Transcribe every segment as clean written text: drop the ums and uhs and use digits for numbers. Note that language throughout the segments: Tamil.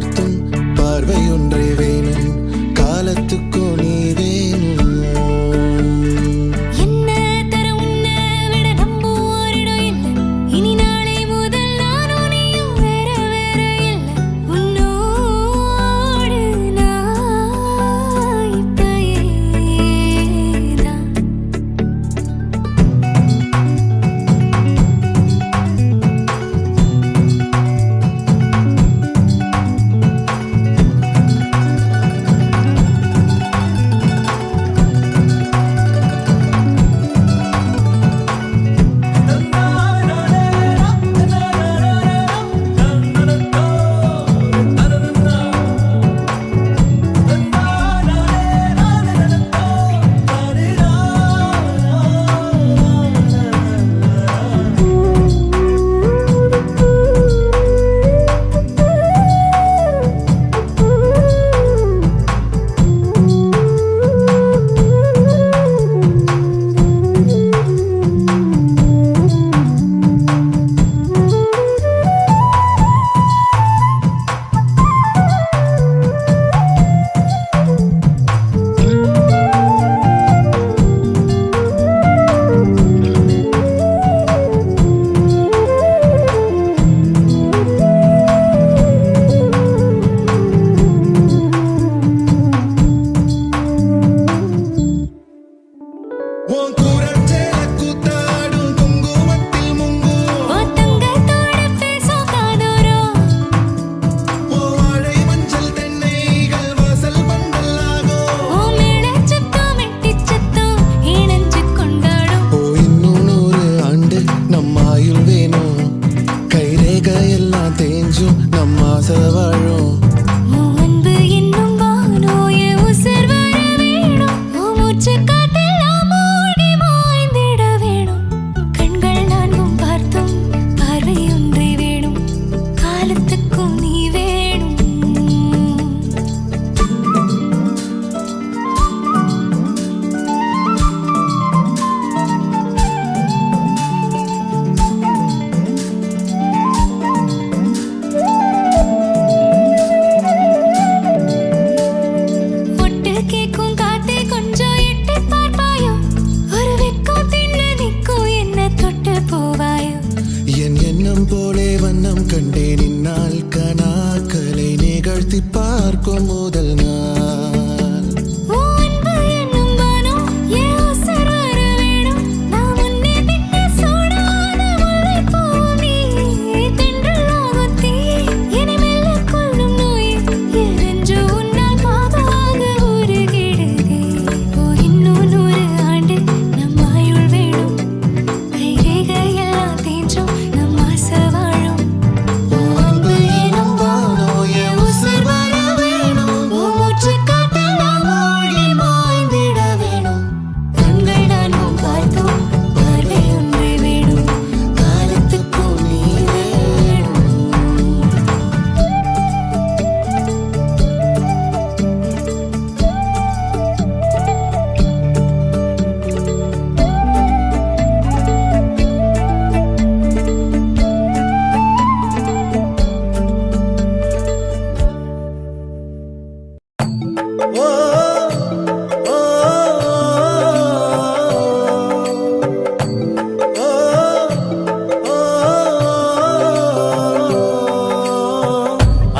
பார்த்தும் பார்வை ஒன்றே வேணும், காலத்துக்கும் நீ வேணும்.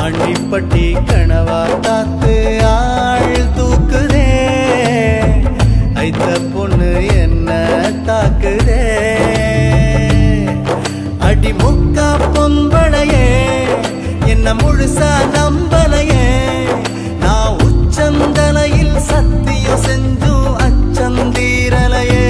ஆண்டிப்பட்டி கனவா தாத்து ஆள் தூக்குதே, ஐத்த பொண்ணு என்ன தாக்குதே, அடி முக்கா பொம்பளையே என்ன முழுசா நம்பலையே, நான் உச்சந்தலையில் சத்தியம் செஞ்சும் அச்சந்தீரலையே.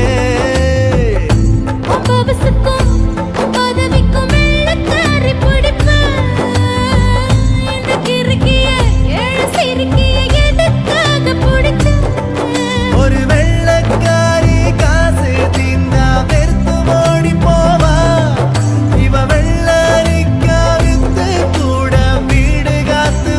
ஒரு வெள்ளக்காரி காசு தீந்தா வெறுத்து ஓடி போவா, இவ வெள்ளரிக்கா வித்து கூட வீடு காத்து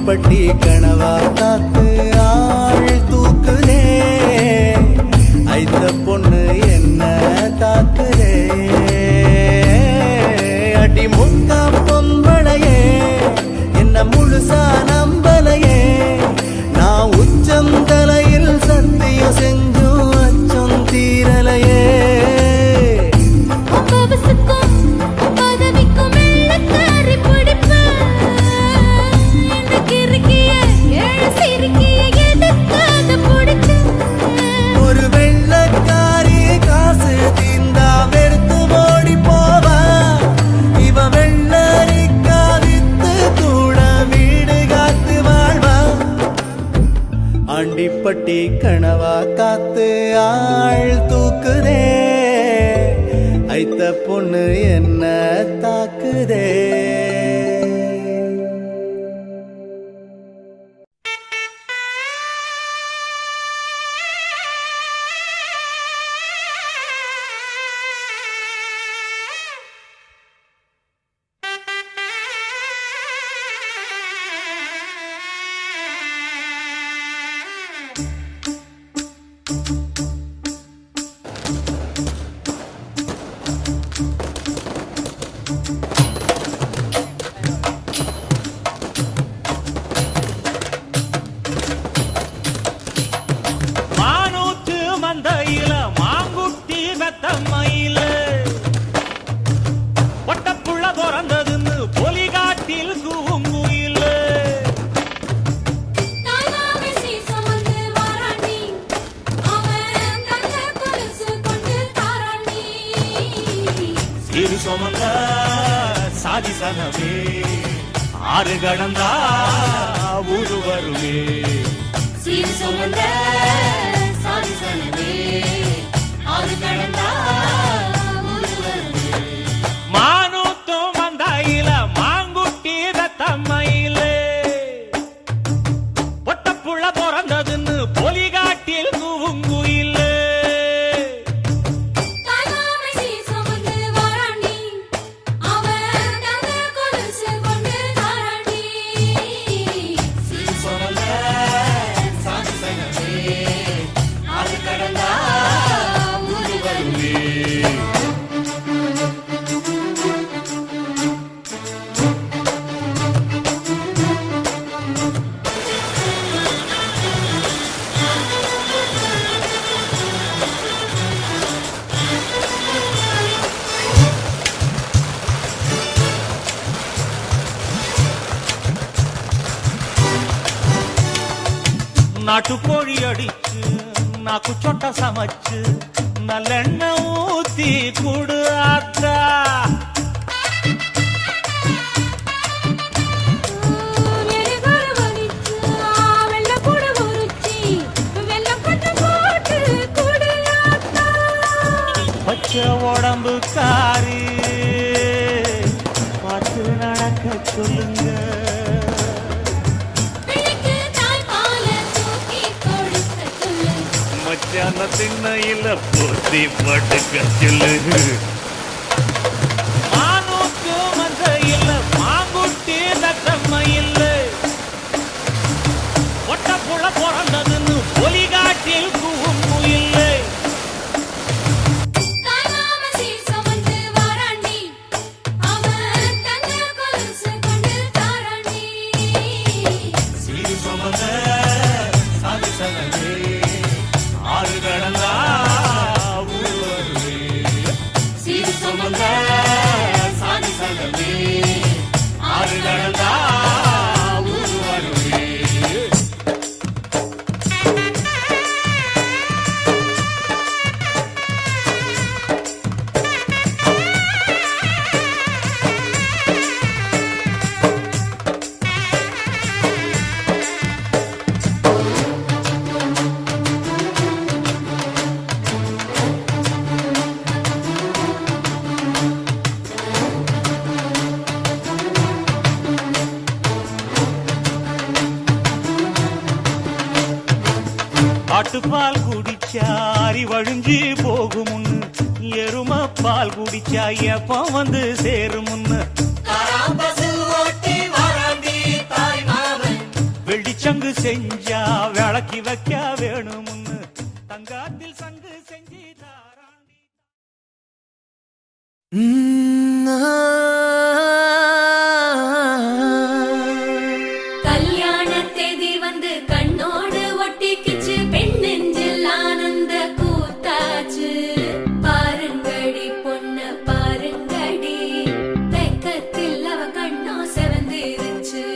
ஆண்டிப்பட்டி கனவா காத்து ஆள் தூக்குதே ஐத்த பொண்ணு என்ன தாக்குதே அடி முக்கா பொம்பளையே என்ன முழுசா நம்பலையே நான் உச்சம் தலையில் சத்தியம் செஞ்சும் அச்சம் தீரலையே ஒரு வெள்ளக்காரி காசு தீந்தா வெறுத்து ஓடி போவா இவ வெள்ளரிக்கா வித்து கூட வீடு காத்து வாழ்வா ஆண்டிப்பட்டி கனவா காத்து ஆள் தூக்குதே ஐத்த பொண்ணு என்ன தாக்குதே சாதிசனமே ஆறு கடந்தா ஊரு வருமே சீர் சுமந்த சாதிசனமே ஆறு கடந்தா ஊரு வருமே மானூத்தும் மந்தாயில மாங்குட்டி ரத்தம்மையில பொட்டப்புள்ள பிறந்ததுன்னு பொலிகாட்டில் கூவுங்குயில நாட்டுக்கோழி அடிச்சு நாக்கு சொட்ட சமைச்சு நல்லெண்ணெய் ஊத்தி குடு ஆத்தா பச்சை உடம்பு காரி பார்த்து நடக்க சொல்லுங்க மச்சான திண்ணையில போத்தி படுக்க சொல்லு மானூக்கு மந்த இல்ல மாங்குட்டி தத்தம்மையில் ஒட்ட புள்ள பிறந்ததுன்னு ஒலிகாட்டில் கூவும் இல்லை ஆட்டுப்பால் குடிச்சா அறிவழிஞ்சி போகுமுன்னு எரும பால் குடிச்சா எப்ப வந்து சேருமுன்னு ஓட்டி வராண்டி தாய் மாமன் செஞ்சா விளக்கி வைக்க வேணும்னு தங்காத்தில் சங்கு செஞ்சு தாராண்டி. கல்யாண தேதி வந்து கண்ணோடு ஒட்டிக்கிச்சு பெண் நெஞ்சில் ஆனந்த கூத்தாச்சு பாருங்கடி பொண்ண பாருங்கடி வெக்கத்தில் அவ கண்ணோ செவந்திருச்சு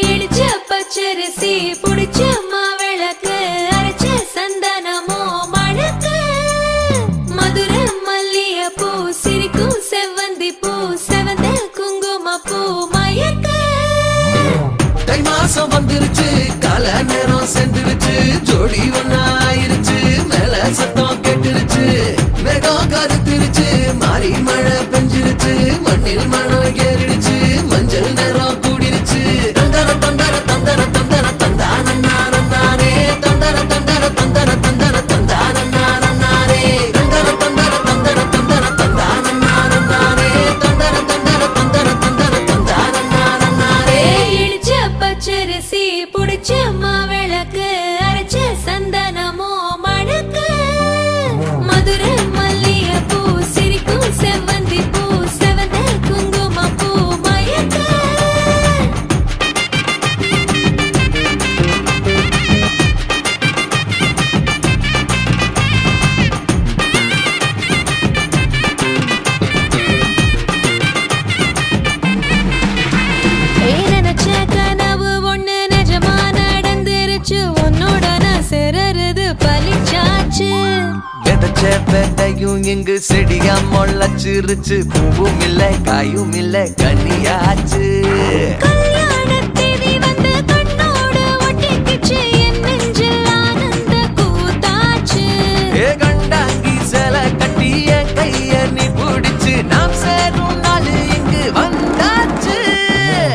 இடிச்ச பச்சரிசி புடிச்ச மாவிளக்கு அரைச்ச சந்தனமோ மணக்கு மதுர மல்லிய பூ சிரிக்கும் செவ்வந்தி பூ செவந்த குங்கும பூ மயக்க தை மாசம் வந்துருச்சு கால நேரம் சென்றுருச்சு ஜோடி ஒன்னா ஆயிருச்சு மேல சத்தம் கேட்டுருச்சு மேகம் கருத்துருச்சு மாறி மழை பெஞ்சிருச்சு மண்ணில் மனம் ஏறிடுச்சு மஞ்சள் நேரம் கூடிருச்சு தந்தர தந்தர தந்தர தந்தர தந்தானே தந்தர தந்தர தந்தர தந்தர தந்தானே தந்தர தந்தர தந்தர தந்தர தந்தானே தந்தர தந்தர தந்தர தந்தர தந்தானே இடிச்ச பச்சரிசி புடிச்ச மாவிளக்கு அரைச்ச சந்தனமோ மணக்கு மதுர மல்லிய பூ சிரிக்கும் செவ்வந்தி பூ செவந்த குங்கும பூ மயக்க நினைச்ச கனவு ஒண்ணு நிஜமா நடந்துருச்சு உன்னோட நான் சிறருது பலிச்சாச்சு விதைச்ச விதையும் இங்கு செடியா முளைச்சிருச்சு பூவும் இல்ல காயும் இல்ல கனியாச்சு கல்யாண தேதி வந்து கண்ணோடு ஒட்டிக்கிச்சு என் நெஞ்சில் ஆனந்த கூத்தாச்சு ஏ கண்டாங்கி சில கட்டிய கைய நீ பிடிச்சு நாம் சேரும் நாள் இங்கு வந்தாச்சு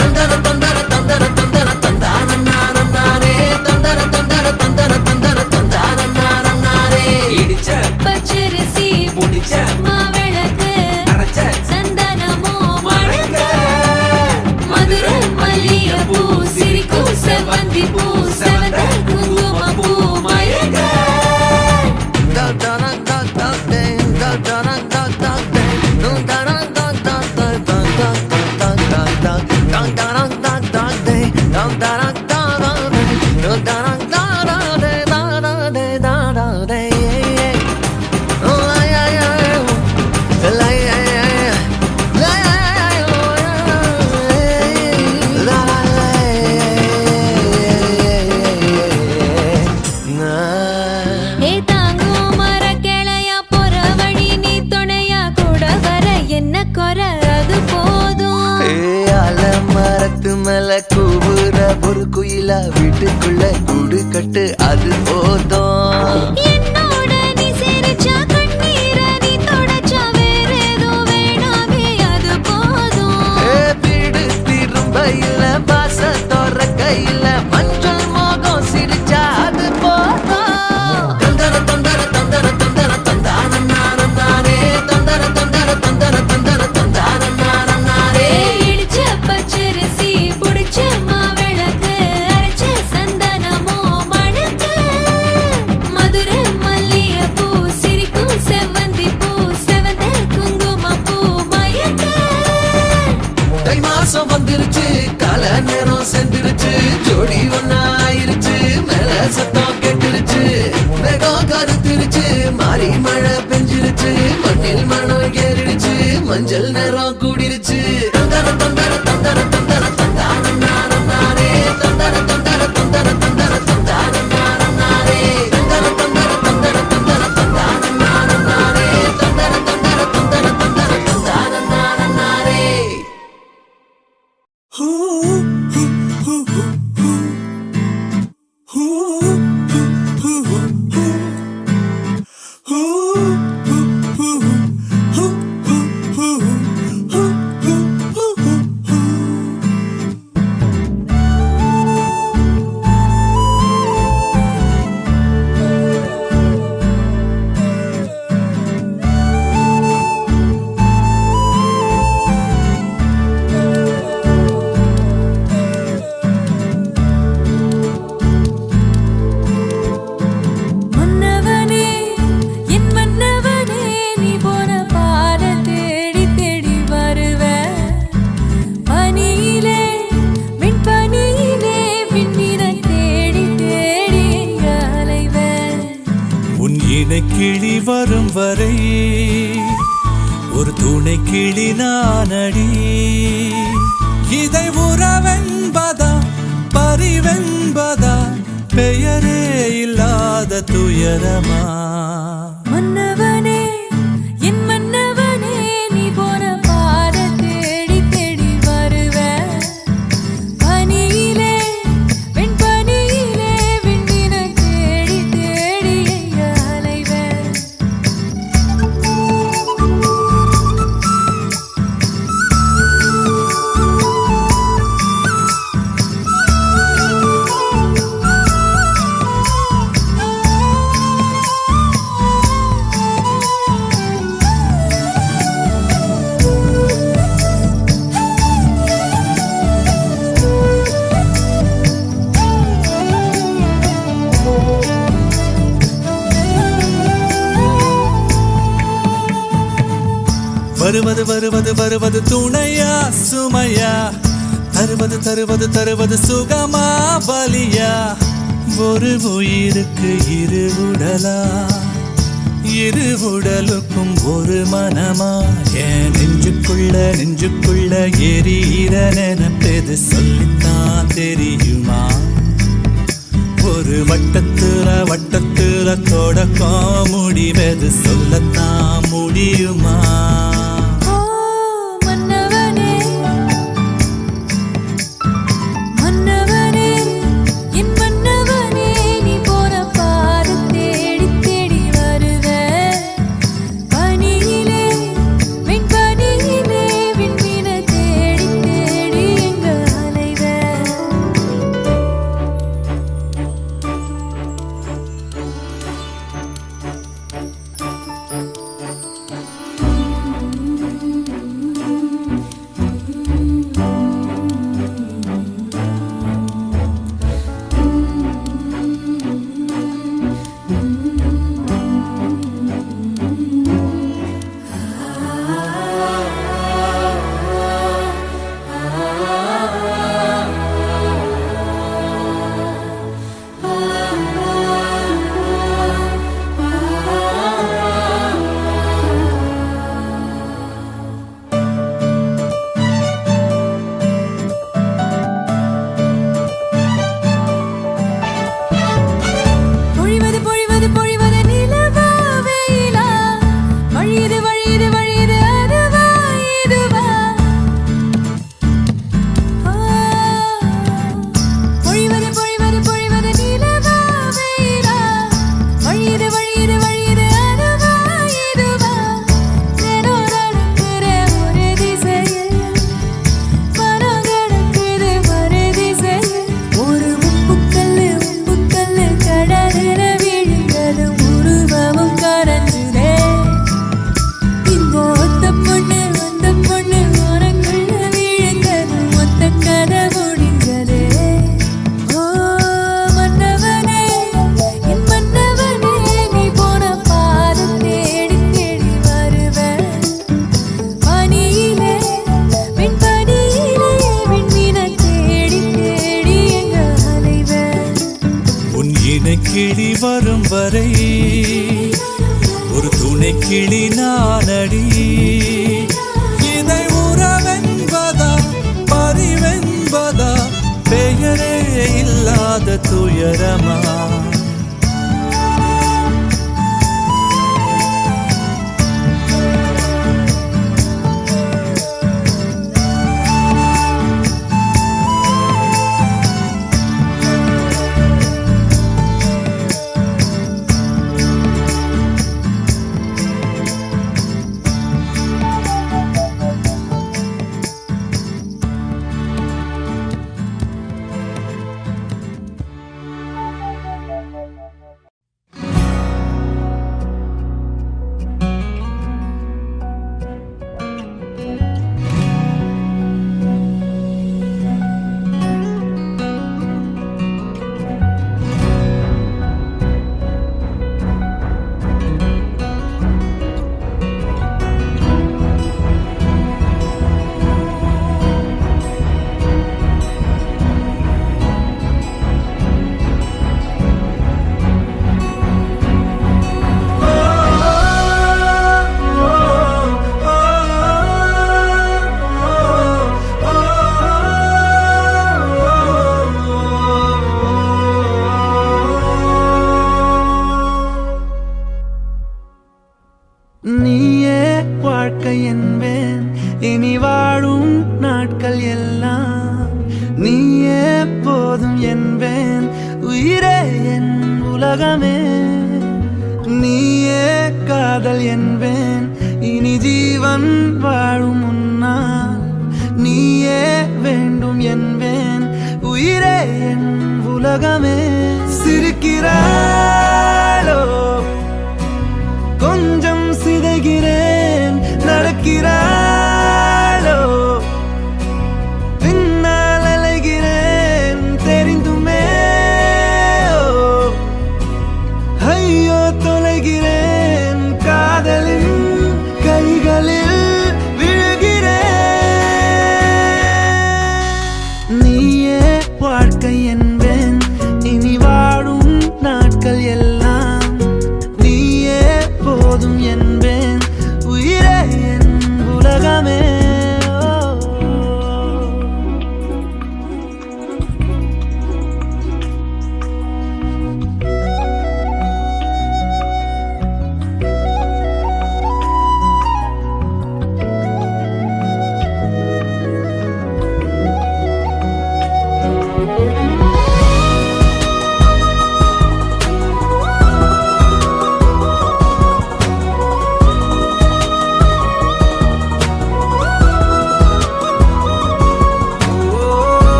தந்தர தந்தர தந்தர தந்தர தந்தானே தந்தர தந்தர தந்தர தந்தர தந்தானே இடிச்ச பச்சரிசி முடிச்ச மாவிளக்கு அரைச்ச சந்தனமோ மணக்க மதுர மல்லிய பூ சிரிக்கும் செவ்வந்தி பூ செவந்த குங்கும பூ மயக்க ஏ தாங்கும் மர கிளையா போற வழி நீ துணையா கூட வர என்ன குறை அது போதும் மரத்து மேல கூவுற ஒரு குயிலா வீட்டுக்குள்ள கூடு கட்டு அது போதும் என்னோட நீ சிரிச்சா கண்ணீர நீ தொடச்சா வேற ஏதோ வேணாமே அது போதும் வீடு திரும்ப இல்ல பாச தோற கையில மஞ்சள் மோகம் சிரிச்சா அது போதும் தந்தர தந்தர தந்தர தந்தர தந்தானே தந்தர தந்தர தந்தர தந்தர தந்தானே இடிச்ச பச்சரிசி புடிச்ச மாவிளக்கு அரைச்ச சந்தனமோ மணக்க மதுர மல்லிய பூ சிரிக்கும் செவ்வந்தி பூ செவந்த குங்கும பூ மயக்க தை மாசம் வந்துருச்சு கால நேரம் சென்றுருச்சு ஜோடி ஒன்னா ஆயிருச்சு மேல சத்தம் கேட்டுருச்சு மேகம் கருத்துருச்சு மாறி மழை பெஞ்சிருச்சு மண்ணில் மனம் ஏறிடுச்சு மஞ்சள் நேரம் கூடிருச்சு தந்தர தந்தர தந்தர தந்தர தந்தானே தந்தர தந்தர தந்தர தந்தர தந்தானே தந்தர தந்தர தந்தர தந்தர தந்தானே தந்தர தந்தர தந்தர தந்தர தந்தானே இணை கிளி வரும் வரை ஒரு துணை கிளி நானடி. இதை உறவென்பதா பரிவென்பதா பெயரே இல்லாத துயரமா? மன்னவனே என் மன்னவனே நீ போன பாத தேடி தேடி வருவ. பனியிலே வெண்பனியிலே விண்ணின தேடி தேடி எங்க அலைவ. வருவது வருவது வருவது துணையா சுமையா? தருவது தருவது தருவது சுகமா பலியா? ஒரு உயிருக்கு இரு உடலா? இரு உடலுக்கும் ஒரு மனமா? என் நெஞ்சுக்குள்ள நெஞ்சுக்குள்ள எரியிற நினைப்பது சொல்லித்தான் தெரியுமா? ஒரு வட்டத்துல வட்டத்துல தொடக்கம் முடிவது சொல்லத்தான் முடியுமா? கிளி வரும் வரை ஒரு துணை கிளி நானடி. இதை உறவென்பதா பரிவென்பதா பெயரே இல்லாத துயரமா? நீயே வாழ்க்கை என்பேன் இனி வாழும் நாட்கள் எல்லாம். நீயே போதும் என்பேன் உயிரே என் உலகமே. நீயே காதல் என்பேன் இனி ஜீவன் வாழும் முன்னால். நீயே வேண்டும் என்பேன் உயிரே என் உலகமே. சிரிக்கிறாளோ கொஞ்சம் சிதைகிறேன், நடக்கிறாளோ பின்னால் அலைகிறேன் தெரிந்துமே. ஐயோ தொலைகிறேன் காதலின் கைகளில் விழுகிறேன். நீயே வாழ்க்கை என்பேன் இனி வாழும் நாட்கள் எல்லாம். நீயே போதும் என்பேன் உயிரே என் உலகமே.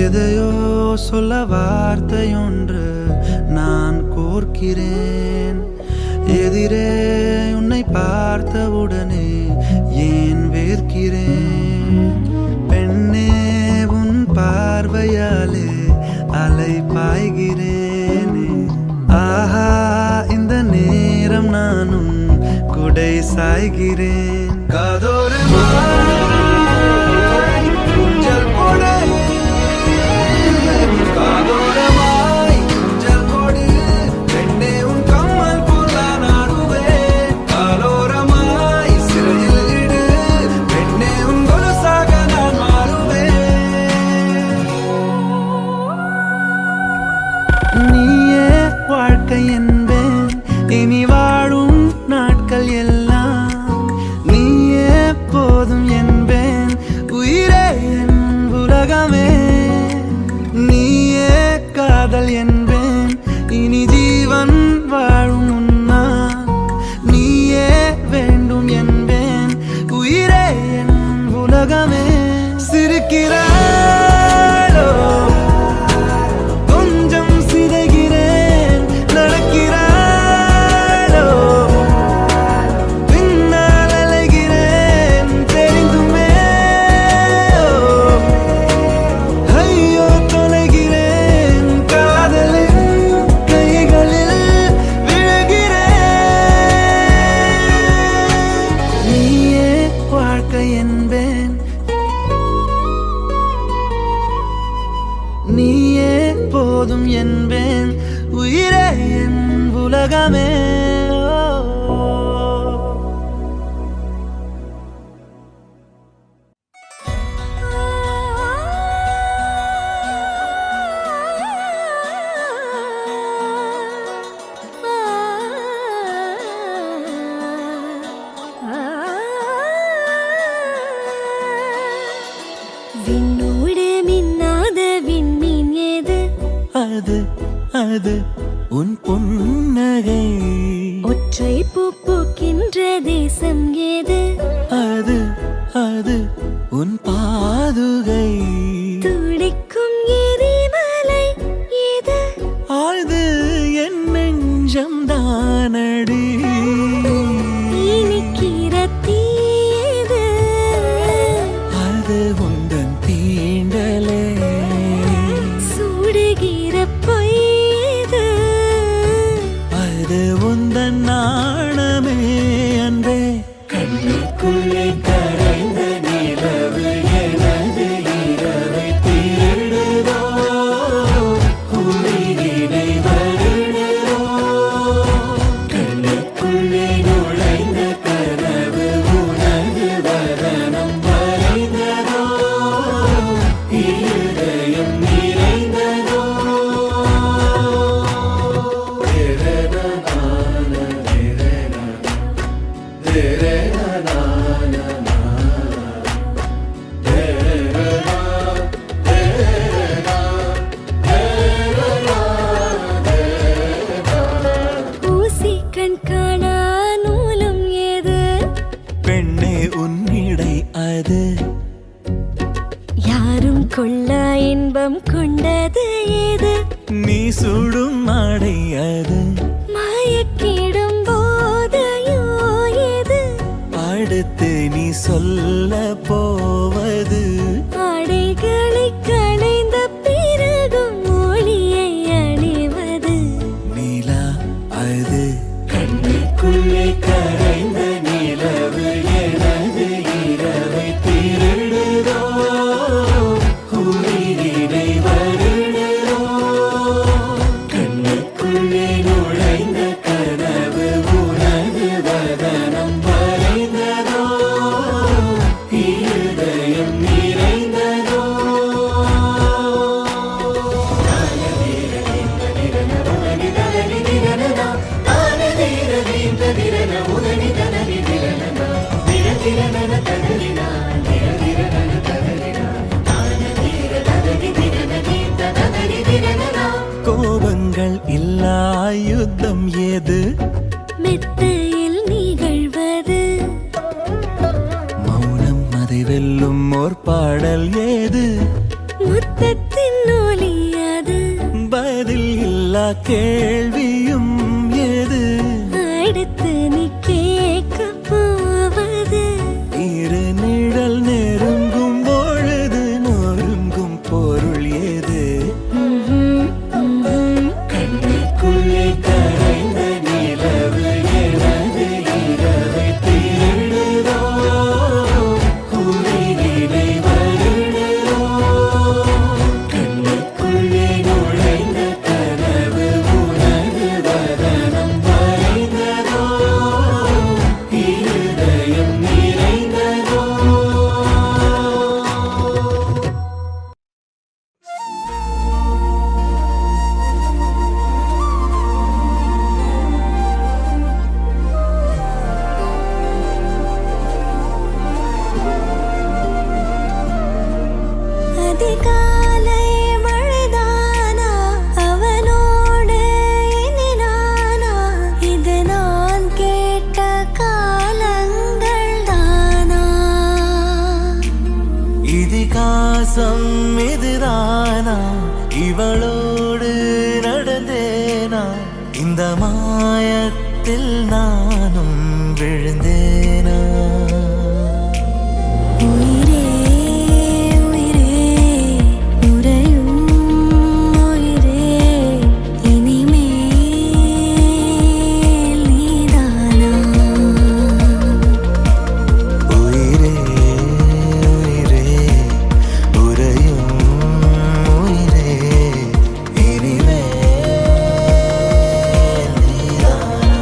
எதையோ சொல்ல வார்த்தையொன்று நான் கோர்க்கிறேன். எதிரே உன்னை பார்த்தவுடனே ஏன் வேர்க்கிறேன். பெண்ணே உன் பார்வையாலே அலை பாய்கிறேனே. ஆஹா இந்த நேரம் நானும் குடை சாய்கிறேன். காதோரமாய் ஊஞ்சல் கொடு, காதோரமாய் ஊஞ்சல் கொடு. பெண்ணே உன் கம்மல் போல நாடுவேன். காலோரமாய் சிறையில் இடு, பெண்ணே உன் கொலுசாக நான் மாறுவேன். நீயே வாழ்க்கை என்பேன் இனி வாழும் நாட்கள் எல்லாம். நீயே போதும் என்பேன் உயிரே என் உலகமே. நீயே காதல் என்பேன் இனி ஜீவன் வாழும் முன்னால். நீயே வேண்டும் என்பேன் உயிரே என் உலகமே. சிரிக்கிறாளோ கொஞ்சம் சிதைகிறேன், நடக்கிறாளோ பின்னால் அலைகிறேன் தெரிந்துமே. ஐயோ தொலைகிறேன் காதலின் கைகளில் விழுகிறேன். நீயே வாழ்க்கை என்பேன், நீயே போதும் என்பேன் உயிரே என் உலகமே. விண்ணோடு மின்னாத விண்மீன் ஏது? அது அது உன் புன்னகை. ஒற்றை பூ பூக்கின்ற தேசம் ஏது? அது அது உன் பாதுகை. துடிக்கும் எரிமலை ஏது? அது என் நெஞ்சம் தானடி. இனிக்கிற தீ ஏது? அது உந்தன் தீண்டலே. சுடுகிற பொய் ஏது? அது உந்தன் நாணமே அன்றே. கண்ணுக்குள்ளே கரைந்த நிலவு எனது இரவை திருடுதோ, உயிரினை வருடுதோ. சுடும் ஆடை அது மயக்கிடும் போதையோ எது அடுத்து நீ சொல்ல போவது ஆடைகளை களைந்த பிறகும் மொழியை அணிவது நிலா அது கண்ணுக்குள்ளே கரைந்த நிலவு எனது இரவை திருடுதோ உயிரினை வருடுதோ கண்ணுக்குள்ளே நுழைந்த கனவு உனது வதனம் வரைந்ததோ இருதயம் நிறைந்ததோ கோபங்கள் இல்லா யுத்தம் ஏது மெத்தையில் நிகழ்வது மௌனம் அதை வெல்லும் ஓர் பாடல் ஏது முத்தத்தின் ஒலி அது பதில் இல்லா கேள்வியும் ஏது அடுத்து நீ கேட்க போவது இரு நிழல் நெருங்கும் பொழுது நொறுங்கும் பொருள் ஏது கண்ணுக்குள்ளே கரைந்த நிலவு எனது இரவை திருடுதோ உயிரினை வருடுதோ கண்ணுக்குள்ளே நுழைந்த கனவு உனது வதனம் வரைந்ததோ இருதயம் நிறைந்ததோ அதிகாலை மழைதானா அவனோடு இனி நானா இது நான் கேட்ட காலங்கள் தானா இதிகாசம் இதுதானா இவளோடு நடந்தேனா இந்த மாயத்தில் நானும் விழுந்தேனா உயிரே உயிரே உறையும் உயிரே இனிமேல் நீதானா உயிரே உயிரே உறையும் உயிரே இனிமேல் நீதானா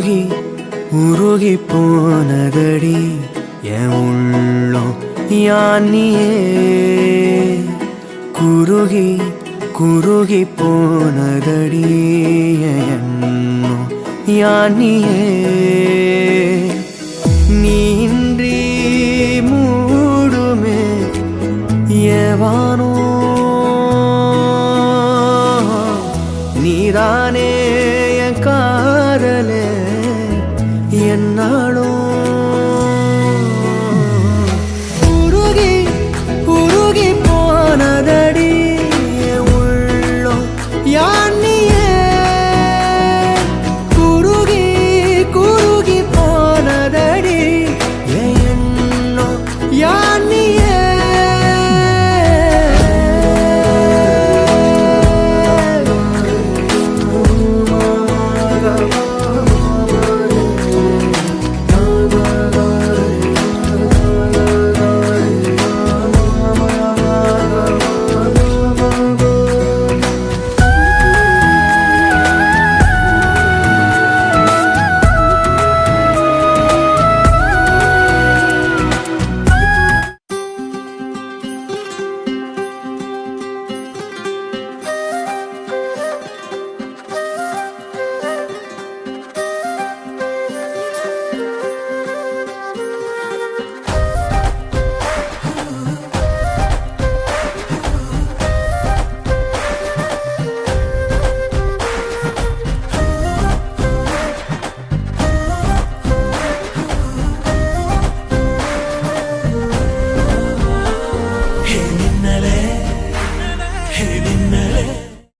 உருகி உருகி போனதடி என் உள்ளம் யானியே குருகி குருகி போனதடி என் எண்ணம் யானியே